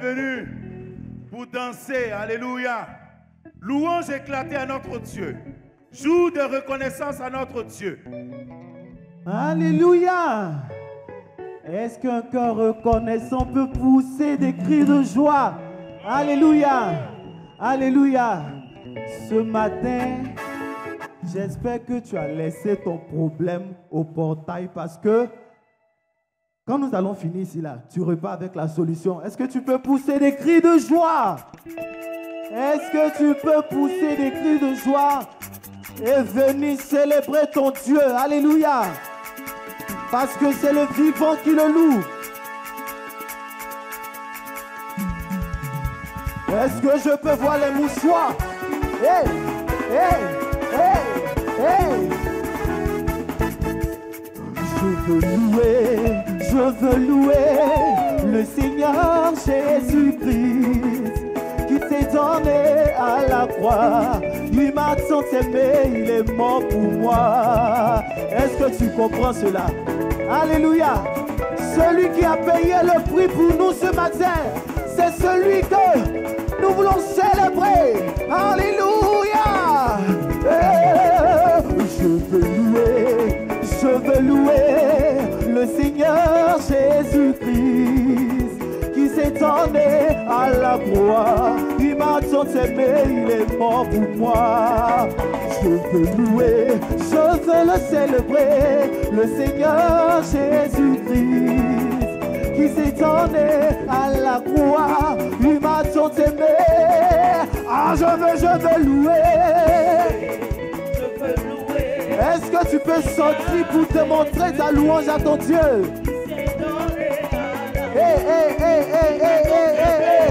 venu pour danser. Alléluia. Louange éclatée à notre Dieu. Jour de reconnaissance à notre Dieu. Alléluia. Est-ce qu'un cœur reconnaissant peut pousser des cris de joie? Alléluia. Alléluia. Ce matin, j'espère que tu as laissé ton problème au portail parce que quand nous allons finir ici, là, tu repars avec la solution. Est-ce que tu peux pousser des cris de joie? Est-ce que tu peux pousser des cris de joie et venir célébrer ton Dieu? Alléluia. Parce que c'est le vivant qui le loue. Est-ce que je peux voir les mouchoirs? Hey, hey, hey, hey. Je veux louer le Seigneur Jésus-Christ qui s'est donné à la croix. Il m'a tant aimé, il est mort pour moi. Est-ce que tu comprends cela? Alléluia. Celui qui a payé le prix pour nous ce matin, c'est celui que nous voulons célébrer. Alléluia. Je veux louer le Seigneur Jésus-Christ qui s'est donné à la croix. Il m'a tant aimé, il est mort pour moi. Je veux louer, je veux le célébrer, le Seigneur Jésus-Christ qui s'est donné à la croix. Il m'a tant aimé. Ah, je veux louer. Est-ce que tu peux sortir pour te montrer ta louange à ton Dieu? Hey, hey, hey, hey, hey, hey, hey.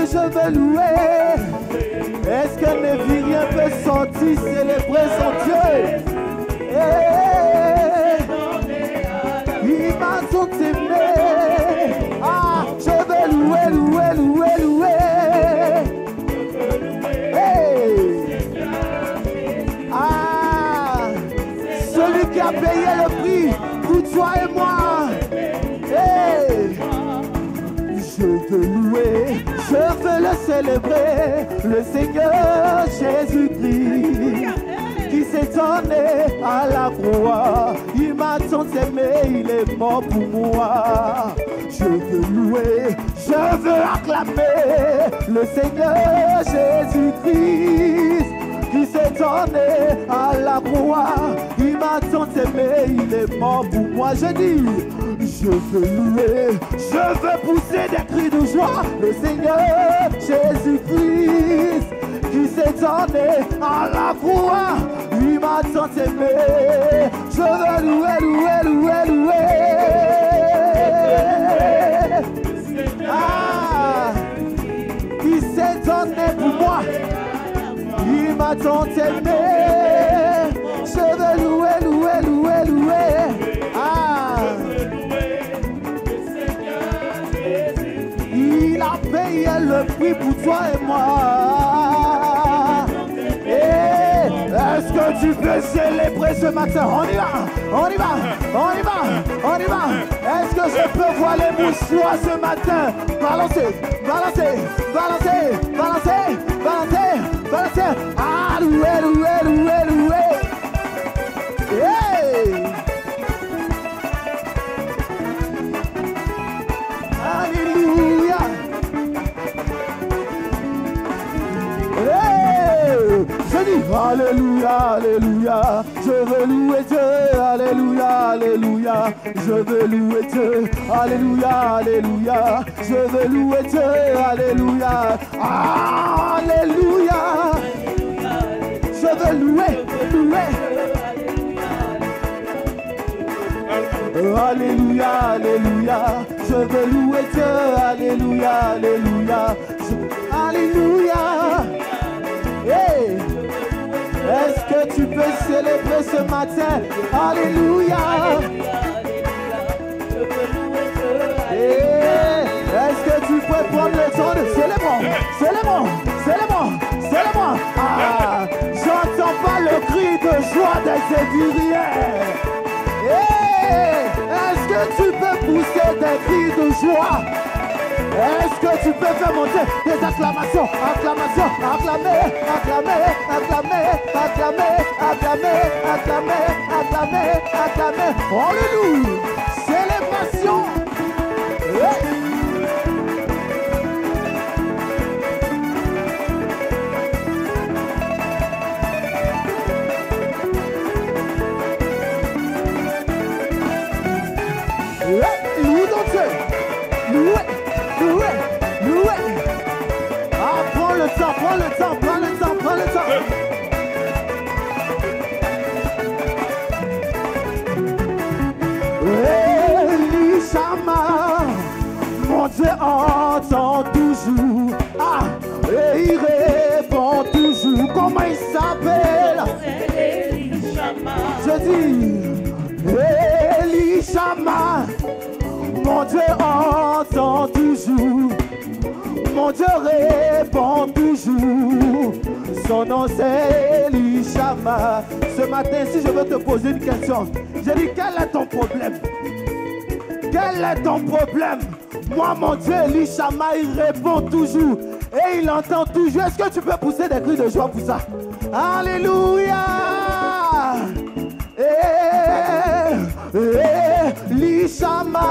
Je veux louer. Est-ce que Névirien peut sortir célébrer son Dieu? Hey, il m'a tout aimé. Ah, je veux louer. Celui qui a payé le prix pour toi et moi. Hey. Je veux louer, je veux le célébrer, le Seigneur Jésus-Christ qui s'est donné à la croix. Il m'a tant aimé, il est mort pour moi. Je veux louer, je veux acclamer le Seigneur Jésus-Christ qui s'est donné à la croix. Il m'a tant aimé, il est mort pour moi. Je dis, je veux louer, je veux pousser des cris de joie le Seigneur Jésus-Christ qui s'est donné à la croix. Il m'a tant aimé. Je veux louer. Ah, il s'est donné pour moi. Il m'a tant aimé. Je veux louer. Ah, il a payé le prix pour toi et moi. Est-ce que tu peux célébrer ce matin? On y va. Est-ce que je peux voir les mouchoirs ce matin? Balancer. Ah, louer. Hey! Alléluia. Hey! Je dis alléluia. Je veux louer Dieu. Alléluia. Je veux louer Dieu. Alléluia. Je veux louer Dieu. Alléluia. Je veux louer. Alléluia. Je veux louer Dieu. Alléluia. Hey! Est-ce que tu peux célébrer ce matin? Alléluia. Hey! Est-ce que tu peux prendre le temps de célébrer? Ah, j'entends pas le cri de joie des Éviriens. Hey! Est-ce que tu peux pousser des cris de joie? Est-ce que tu peux faire monter des acclamations? Acclamations, acclamer, acclamer, acclamer, acclamer, acclamer, acclamer, acclamer, acclamer. Alléluia. Célébration. Louez donc Dieu. Louez, louez, louez. Ah, prends le temps, prends le temps, prends le temps, prends le temps. Elishama, mon Dieu entend toujours. Ah, et il répond toujours. Comment il s'appelle? Je dis Elishama, mon Dieu entend toujours. Mon Dieu répond toujours. Son nom c'est Elishama. Ce matin, si je veux te poser une question, je dis quel est ton problème? Quel est ton problème? Moi, mon Dieu, Elishama, il répond toujours. Et il entend toujours. Est-ce que tu peux pousser des cris de joie pour ça? Alléluia! Elishama,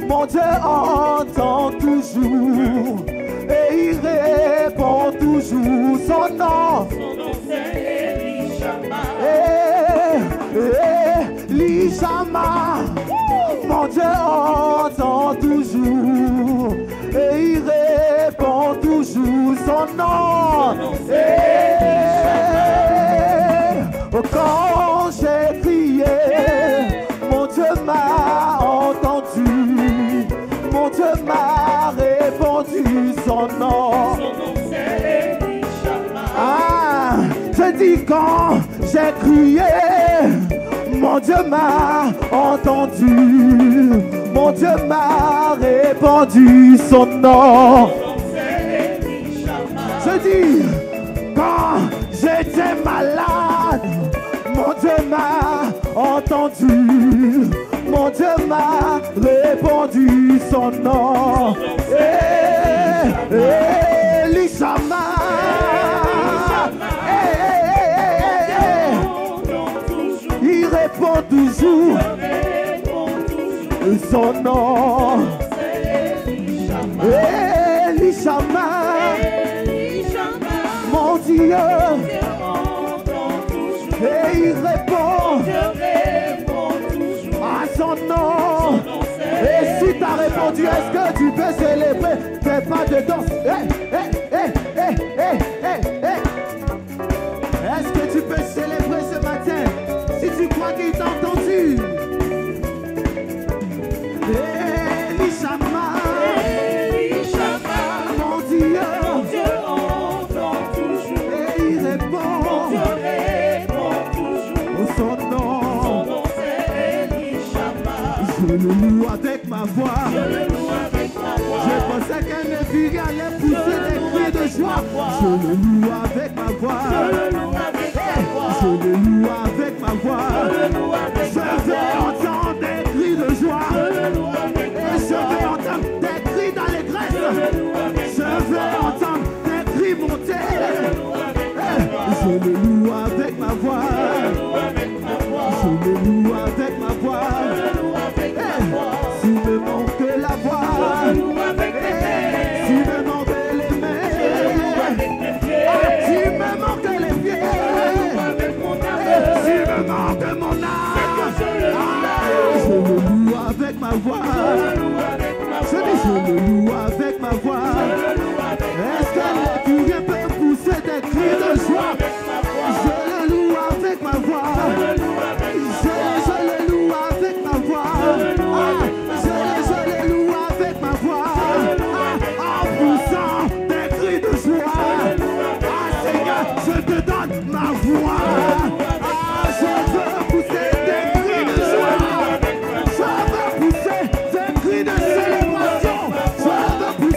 mon Dieu entend toujours. Et il répond toujours. Son nom c'est Elishama. Elishama, mon Dieu entend toujours. Et il répond toujours. Son nom quand j'ai crié, mon Dieu m'a entendu. Mon Dieu m'a répondu. Son nom c'est Elishama. Ah, je dis quand j'ai crié, mon Dieu m'a entendu. Mon Dieu m'a répondu. Son nom c'est Elishama. Je dis quand j'étais malade, mon Dieu m'a entendu. Mon Dieu m'a répondu. Son nom Elishama. Il répond toujours. Son nom Elishama. Mon Dieu. Et il répond à son nom. Et si tu as répondu, est-ce que tu peux célébrer? Fais pas de danse. Est-ce que tu peux célébrer ce matin? Si tu crois qu'il t'a entendu. Elishama, mon Dieu entend toujours. Et il répond. Son nom c'est Elishama. Je le loue avec ma voix. Je pensais qu'elle ne vit allait pousser des cris de joie. Je le loue avec ma voix. Je le loue avec ma voix. Je vais entendre des cris de joie. Et je vais entendre des cris d'allégresse. Je vais entendre des cris monter. Je le loue avec ma voix. Je le loue avec ma voix. S'il me manque la voix, s'il me manque les mains, s'il me manque les pieds, s'il me manque mon âme, je le loue avec ma voix. Je dis je le loue avec ma voix. Est-ce que les curieux peuvent pousser des cris de joie? Je le loue avec ma voix. Je le loue avec ma voix. Je le loue avec ma voix. En poussant des cris de joie. Seigneur, je te donne ma voix. Je veux pousser des cris de joie. Je veux pousser des cris de célébration. Je veux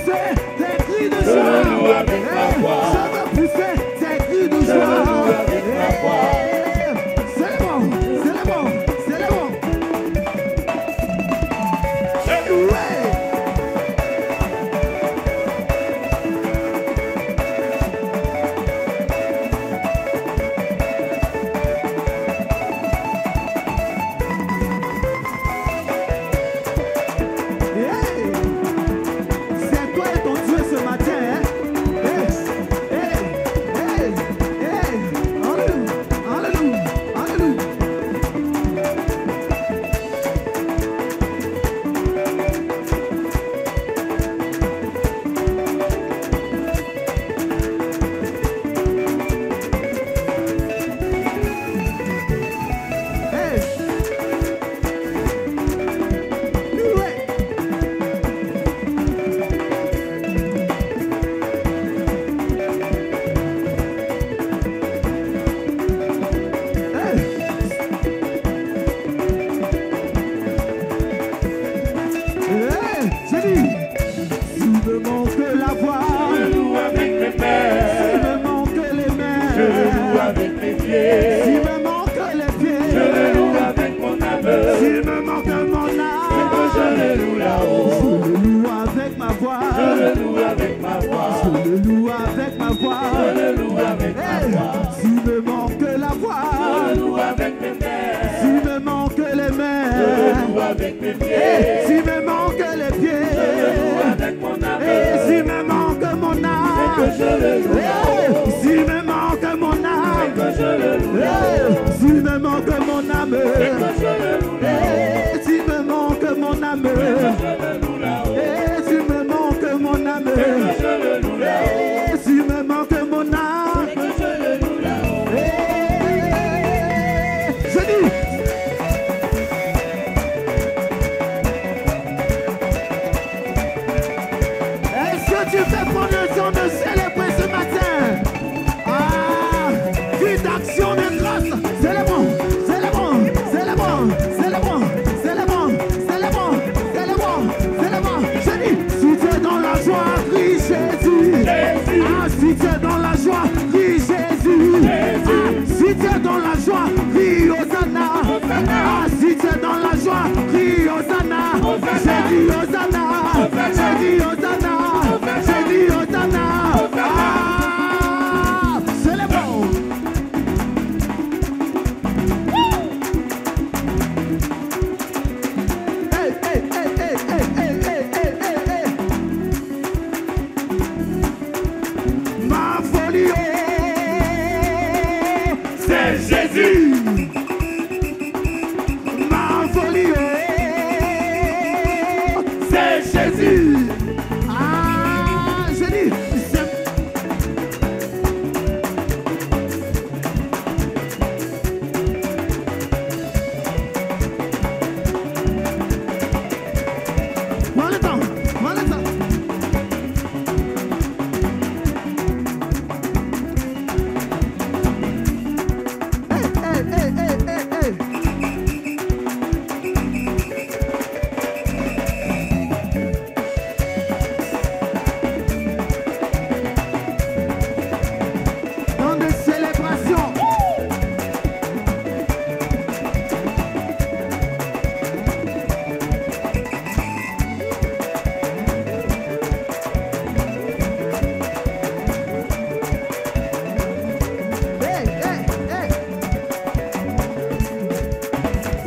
Je dis, s'il me manque la voix, je le loue avec mes mains. s'il me manque les mains, Je le loue avec mes pieds. s'il me manque les pieds, Je le loue avec mon âme. s'il me manque mon âme, Je le loue là-haut. je le loue avec ma voix, Je le loue avec ma voix. je le loue avec ma voix. Je le loue avec ma Hey, voix. s'il me manque la Je voix, le loue avec mes mains. s'il me manque les Je le mains, loue avec mes hey, pieds. s'il me manque les Je le loue pieds, avec mon âme. hey, s'il me manque mon Que âme, je le loue hey, là-haut. s'il me manque mon Que âme, je le loue hey, là-haut. s'il me manque mon âme, Que je le loue là-haut. hey, s'il me manque mon âme, Que je le loue là-haut. hey, s'il me manque mon âme, Que je le loue là-haut. hey, s'il me manque mon âme, Que je le loue là-haut. hey, je dis. Est-ce que tu fais prendre le temps de célébrer ce matin? Ah, vie d'action de grâce. Célébrons, célébrons, célébrons, célébrons, célébrons, célébrons, célébrons, célébrons. Je dis, si tu es dans la joie, crie Jésus. Ah, si tu es dans la joie, crie Jésus. Ah, si tu es dans la joie, crie Hosanna. Ah, si tu es dans la joie, crie Hosanna. J'ai dit Hosanna. J'ai dit Hosanna. J'ai dit Hosanna. Ah, célébrons. Hey, hey, hey, hey, hey, hey, hey, hey, hey, hey. Ma folie, oh, c'est Jésus. Ma folie, oh, c'est Jésus. Ah, je dis, c'est... Prends le temps, prends le temps. Hey, hey, hey, hey, hey, hey. Temps de célébration. Hey, hey, hey.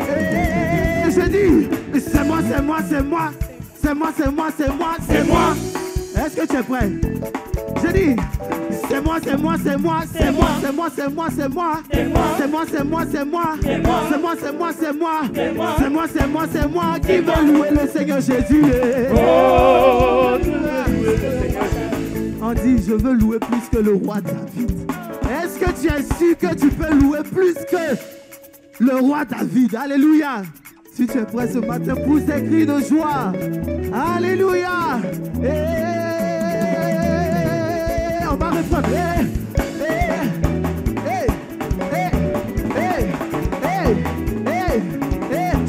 Hey, je dis, c'est moi, c'est moi, c'est moi. C'est moi, c'est moi, c'est moi, c'est moi. Est-ce que tu es prêt? Je dis, c'est moi, c'est moi, c'est moi, c'est moi, c'est moi, c'est moi, c'est moi. C'est moi, c'est moi, c'est moi. C'est moi, c'est moi, c'est moi. C'est moi, c'est moi, c'est moi qui veut louer le Seigneur Jésus. Oh, je veux louer le Seigneur Jésus. On dit, je veux louer plus que le roi David. Est-ce que tu es sûr que tu peux louer plus que le roi David? Alléluia. Si tu es prêt ce matin, pousse des cris de joie. Alléluia. On va reprendre.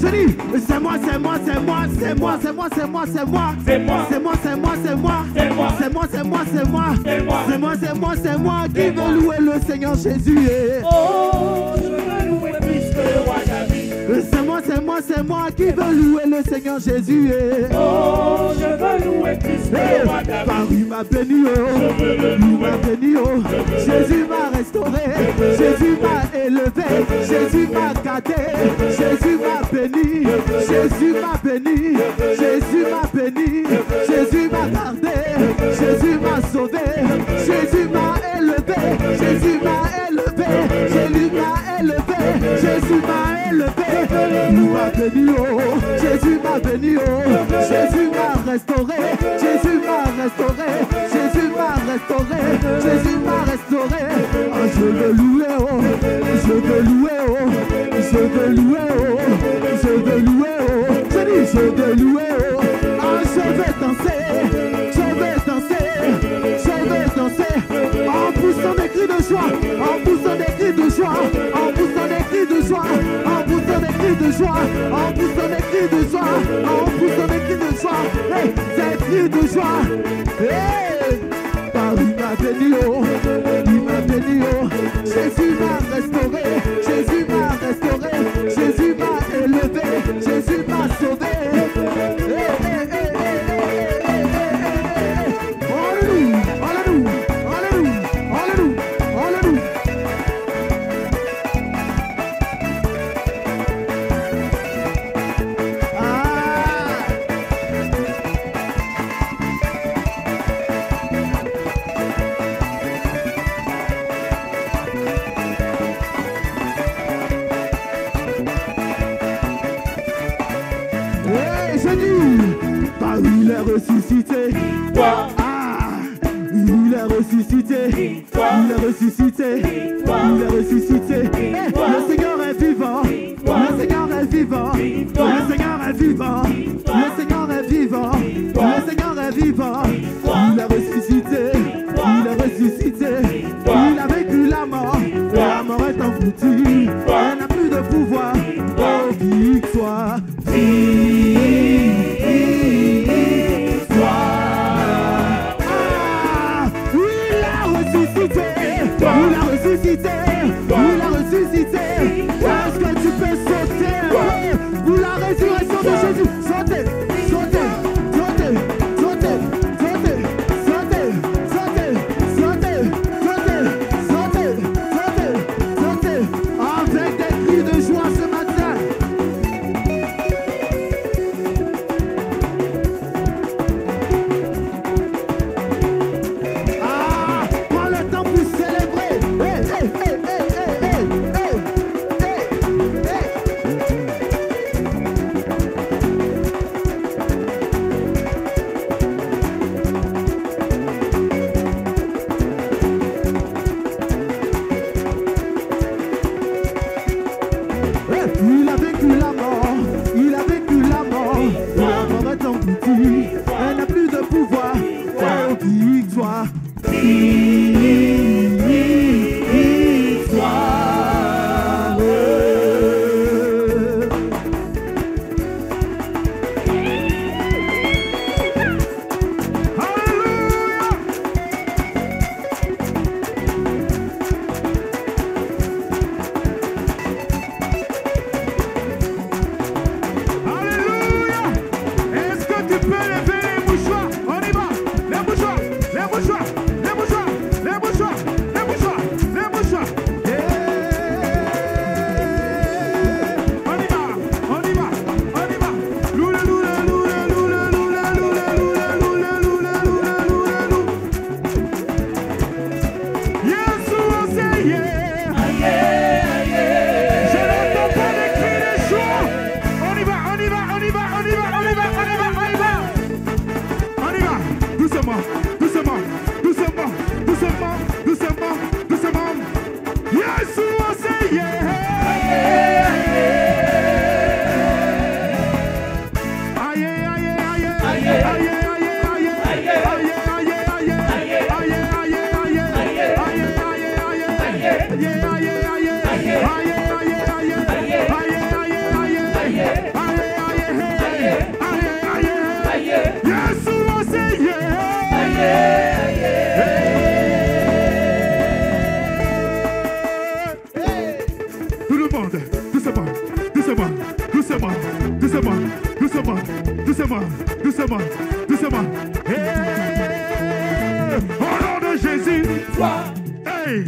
Je dis, c'est moi, c'est moi, c'est moi, c'est moi, c'est moi, c'est moi, c'est moi. C'est moi. C'est moi, c'est moi, c'est moi. C'est moi. C'est moi, c'est moi, c'est moi. C'est moi. C'est moi, c'est moi, c'est moi qui veut louer le Seigneur Jésus. Oh, je veux louer plus que le roi David. C'est moi, c'est moi, c'est moi qui veut louer le Seigneur Jésus. Oh, je veux louer plus que le roi David. Paris m'a béni, oh. Je veux le Il louer. m'a béni, oh. Jésus m'a restauré. Jésus m'a élevé. Jésus m'a gâté. Jésus m'a béni. Jésus m'a béni. Jésus m'a béni. Jésus m'a gardé. Jésus m'a sauvé. Jésus m'a élevé. Jésus m'a élevé. Jésus m'a élevé. Jésus m'a élevé. Nous m'a béni, oh. Jésus m'a béni, oh. Jésus m'a restauré. Jésus m'a restauré. Jésus m'a restauré. Jésus m'a restauré. Ah, je veux louer, oh. Je veux louer, oh. Je veux louer, oh. Je veux louer, oh. Je dis, je veux louer, oh. Ah, je vais danser. Je vais danser. Je vais danser. En poussant des cris de joie. En poussant des cris de joie. En poussant des cris de joie. En poussant des cris de joie. En poussant des cris de joie. En poussant des cris de joie. hey, des cris de joie. Hey, par il m'a béni, oh, il m'a béni, oh. Jésus m'a restauré, Jésus m'a restauré, Jésus m'a élevé, Jésus m'a sauvé. Hey, hey, hey, hey, hey, hey, hey, hey. Alléluia, alléluia, alléluia, alléluia, alléluia. Il est ressuscité. Ah, il est ressuscité. Il est ressuscité. Il est ressuscité. Hey, le Seigneur est vivant. Le Seigneur est vivant. Le Seigneur est vivant. Le Seigneur est vivant. Le Seigneur est vivant. Il est ressuscité. Il est ressuscité. Il a vaincu la mort. La mort est engloutie. Elle n'a plus de pouvoir. Oh, victoire. Il a ressuscité, il a ressuscité. Est-ce que tu peux sauter pour la résurrection de Jésus? Sautez, sautez, sautez, sautez, sautez, sautez, sautez, sautez, sautez, sautez, sautez, sautez, avec des cris de joie ce matin. Il a vaincu la mort, il a vaincu la mort. La mort est engloutie, elle n'a plus de pouvoir. Oh, victoire, doucement, doucement. Hey, au nom de Jésus, hey,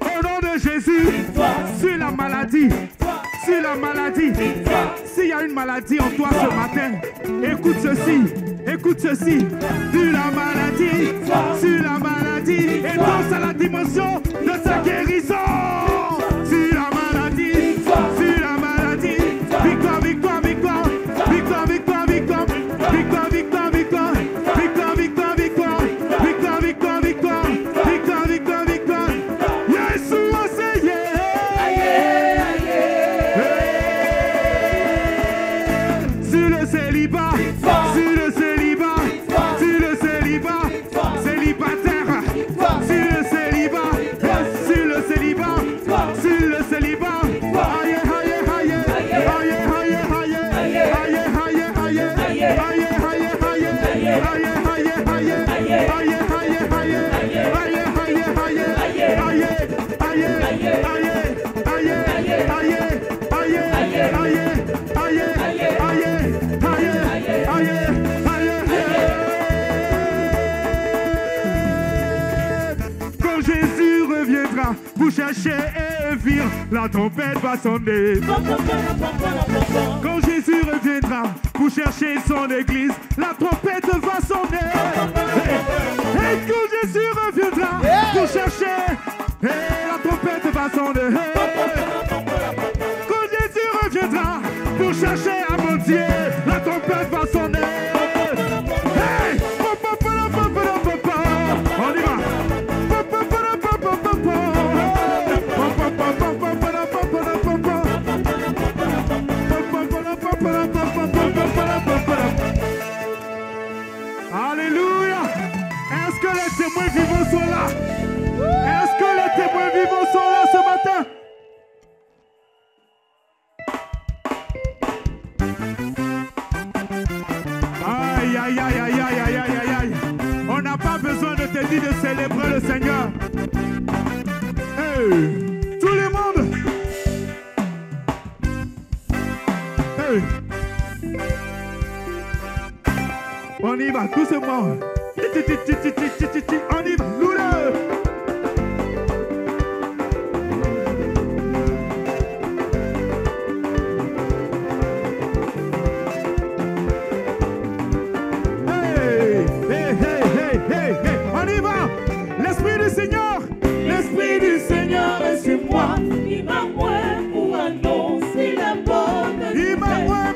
au nom de Jésus, sur la maladie, sur la maladie, s'il y a une maladie en toi ce matin, écoute ceci, sur la maladie, et danse à la dimension de sa guérison. Sur la maladie, victoire, victoire, victoire, victoire, victoire, victoire, victoire, victoire, victoire, victoire, victoire, victoire, victoire, victoire, victoire, victoire, victoire, victoire. Yeshua, c'est sur le célibat, sur le célibat, sur le célibat, célibataire, sur le célibat, sur le célibat, Quand Jésus reviendra, vous cherchez et vire, la trompette va sonner. Quand Jésus reviendra, vous cherchez son église, la trompette va sonner. Et quand Jésus reviendra, vous cherchez, et la trompette va sonner. Quand Jésus reviendra, vous cherchez à mentir, la trompette va sonner. Hey! On y va. Alléluia. Est-ce que les témoins vivants sont là? Est-ce que les témoins vivants sont là ce matin? Aïe, aïe, aïe, aïe, aïe, aïe, aïe, aïe, aïe. On n'a pas besoin de te dire de célébrer le Seigneur. Hey, tout le monde. Hey. On y va, doucement. On y va, louleux. Hey, hey, hey, hey, hey, hey. On y va. L'Esprit du Seigneur. L'Esprit du Seigneur est sur moi. Il m'a moins pour annoncer la bonne nouvelle. Il m'a moins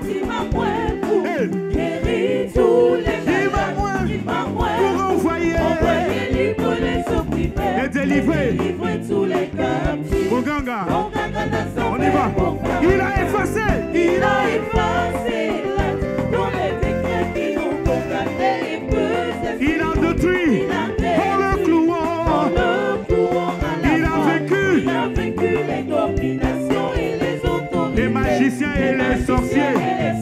pour guérir tous les malades. Il m'a moins pour envoyer libre les opprimés et délivrer tous les captifs. Boganga. On y va. Il a effacé dans les décrets qui nous condamnés et pesés. Il a détruit en le clouant. Il a vaincu les dominations et les autorités. les magiciens et les sorciers.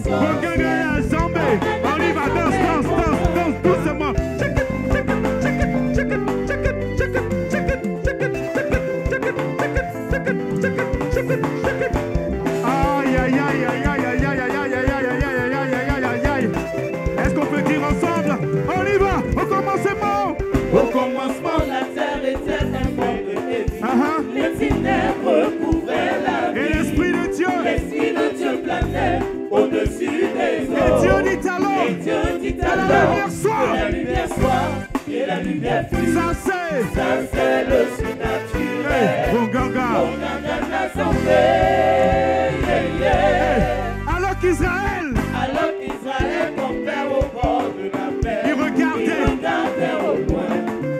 Boganga et Zambé. On y va, danse doucement. Aïe, aïe, aïe, aïe, aïe, aïe, aïe, aïe, aïe, aïe, aïe, aïe, aïe, aïe, aïe, aïe. Est-ce qu'on peut dire ensemble? On y va, au commencement. Au commencement, la terre était informée et vide. Les ténèbres couvraient la Et vie. l'Esprit de Dieu. L'Esprit de Dieu planait au-dessus des eaux. Et Dieu dit alors. Et Dieu dit la alors. lumière soit. Que la lumière soit. Et la lumière fut. Ça c'est. Ça c'est le surnaturel. Boganga. Boganga n'a tombé. Alors qu'Israël. Alors qu'Israël campait au bord de la mer. Il regardait au loin.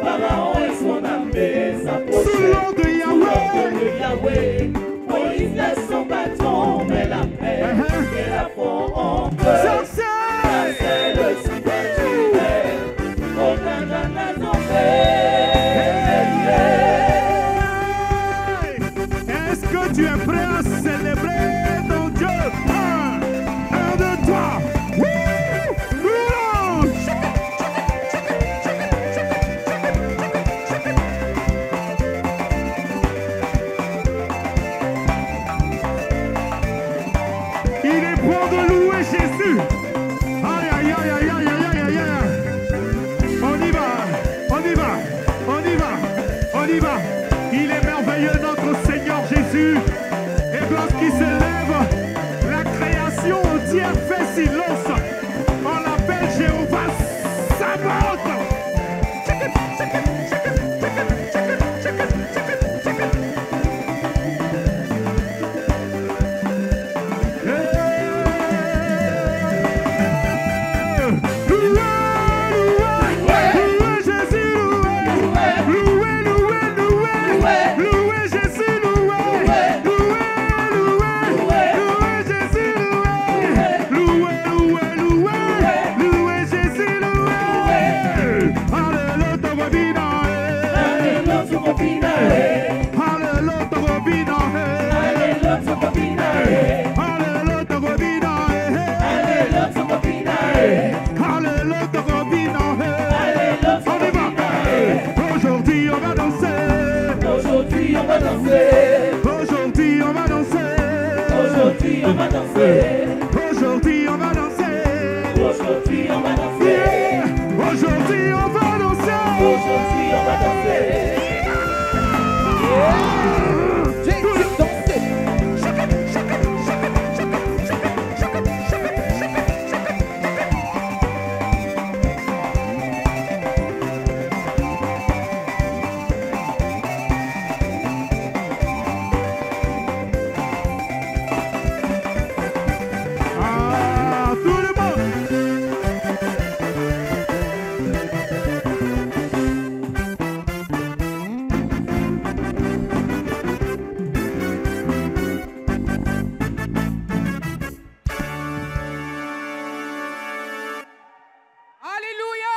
Pharaon et son armée s'approchaient. sous l'ordre de Yahweh. Moïse laisse son bâton, mais la paix et la font en peur. Ça Ça c'est. c'est le surnaturel. Boganga n'a tombé. Est-ce que tu es prêt à célébrer ton Dieu? 1, 2, 3. danser. Aujourd'hui on va danser. Aujourd'hui on va danser. Aujourd'hui on va danser. Aujourd'hui on va danser. J'ai dit danser. Ah, tout le monde. Alléluia.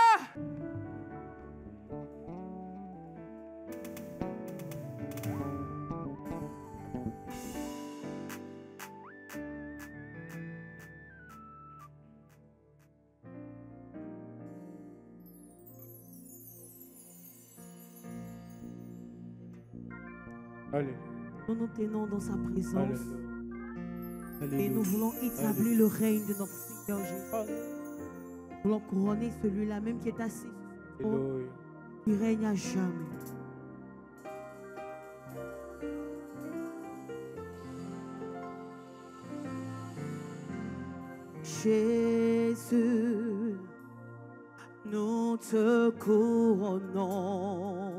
Alléluia. Nous nous tenons dans sa présence Alléluia. et nous voulons établir le règne de notre Seigneur Jésus. Nous voulons couronner celui-là même qui est assis, Alléluia. qui règne à jamais. Jésus, nous te couronnons.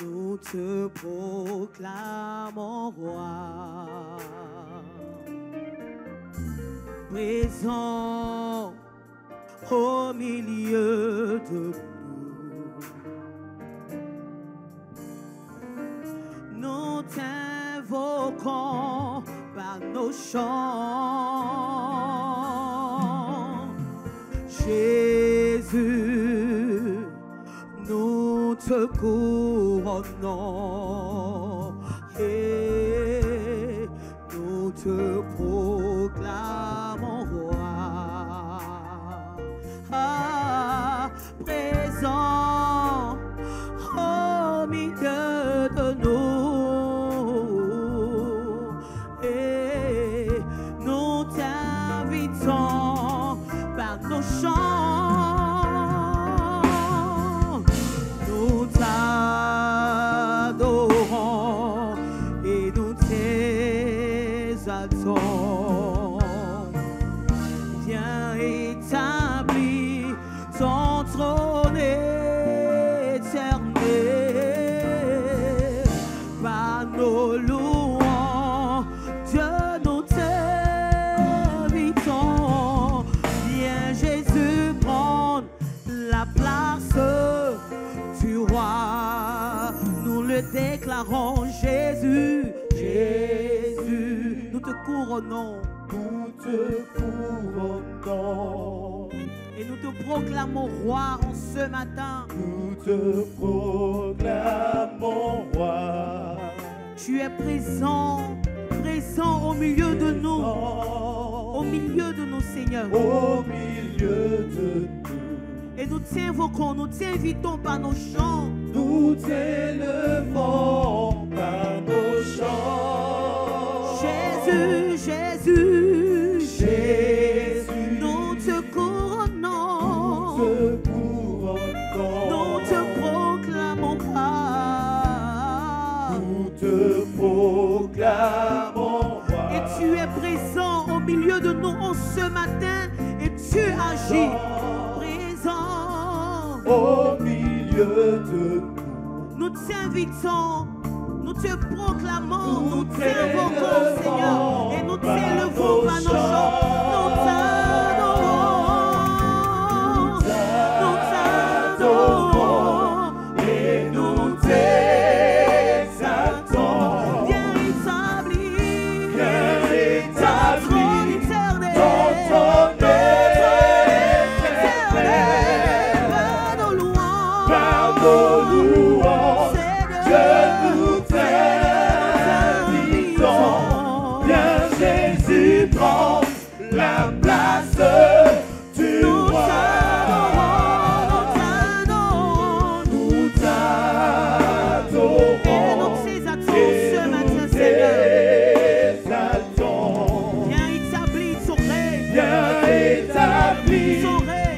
Nous te proclamons roi, présent au milieu de nous. Nous t'invoquons par nos chants. Jésus, nous te couronnons et nous te proclamons roi. Ah, présent au milieu de nous et nous t'invitons par nos chants. Nous t'adorons et nous t'exaltons. Viens établir ton trône éternel par nos louanges. Dieu, nous t'invitons. Viens Jésus prendre la place du roi. Nous le déclarons, Jésus, Jésus, nous te couronnons. Nous te couronnons. Et nous te proclamons roi en ce matin. Nous te proclamons roi. Tu es présent, présent au milieu de nous. Au milieu de nous, Seigneur. Au milieu de nous. Et nous t'invoquons, nous t'invitons par nos chants. Nous t'élevons par nos chants. Jésus, Jésus, Jésus, nous te couronnons. te couronnons. Nous te proclamons roi. Nous te proclamons roi. Et tu es présent au milieu de nous en ce matin. Et tu agis. Présent. Au milieu de nous. Nous t'invitons. Nous te proclamons. Nous t'invoquons, Seigneur. Et nous t'élevons par nos chants. Nous t'adorons. Nous t'adorons. Et nous t'exaltons. Viens établir. Viens ta trône établir éternel. ton trône éternel. Par nos louanges. par nos louanges. Dieu, nous t'invitons. Viens Jésus prendre la vie. Son règne